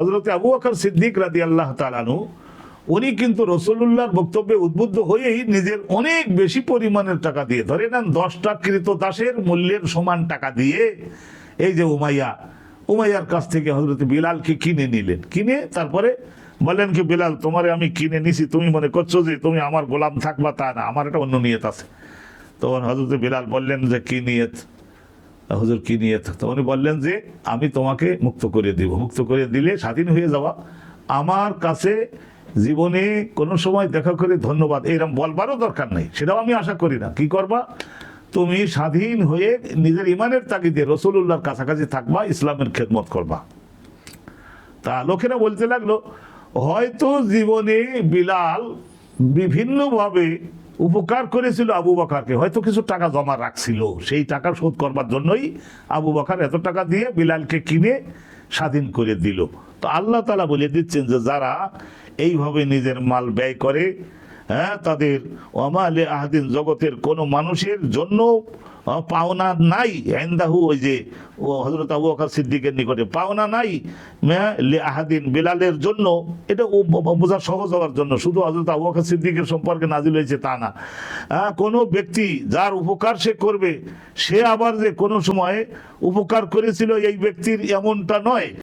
হযরত আবু বকর সিদ্দিক রাদিয়াল্লাহু তাআলা আনহু উনি কিন্তু রাসূলুল্লাহর বক্তব্যে উদ্বুদ্ধ হয়েই নিজের অনেক বেশি পরিমাণের টাকা দিয়ে, ধরে নেন 10টা কৃতদাসের মূল্যের সমান টাকা দিয়ে এই যে উমাইয়ার কাছ থেকে হযরত বিলালকে কিনে নিলেন। কিনে তারপরে বললেন কি, বিলাল তোমারে আমি কিনে নিছি, তুমি মনে করছো যে তুমি আমার গোলাম থাকবা, তা না, আমার একটা অন্য নিয়ত আছে। তখন হযরত বিলাল বললেন যে কি নিয়ত? হুজুর কি নিয়ত? তো উনি বললেন যে আমি তোমাকে মুক্ত করে দিব, মুক্ত করে দিলে স্বাধীন হয়ে যাওয়া। আমার কাছে জীবনে কোনো সময় দেখা করে ধন্যবাদ এরকম বলবারও দরকার নেই, সেটাও আমি আশা করি না। কি করবা? তুমি স্বাধীন হয়ে নিজের ইমানের তাগিদে রাসূলুল্লাহর কাছাকাছি থাকবা, ইসলামের খেদমত করবা। তা লোকেরা বলতে লাগলো, হয়তো জীবনে বিলাল বিভিন্নভাবে উপকার করেছিল আবু বকরকে, হয়তো কিছু টাকা জমা রাখছিল, সেই টাকা শোধ করবার জন্যই আবু বকর এত টাকা দিয়ে বিলালকে কিনে স্বাধীন করে দিল। তো আল্লাহ তাআলা বলে দিচ্ছেন যে যারা এইভাবে নিজের মাল ব্যয় করে, হ্যাঁ, তাদের ওমা লি আহাদিন, জগতের কোনো মানুষের জন্য পাওনা নাই, ইনদাহু, ওই যে হযরত আবু বকর সিদ্দিকের নিকটে পাওনা নাই, লি আহাদিন, বিলালের জন্য। এটা বোঝা সহজ হওয়ার জন্য শুধু হযরত আবু বকর সিদ্দিকের সম্পর্কে নাজিল হয়েছে তা না। কোনো ব্যক্তি যার উপকার সে করবে, সে আবার যে কোনো সময় উপকার করেছিল এই ব্যক্তির, এমনটা নয়।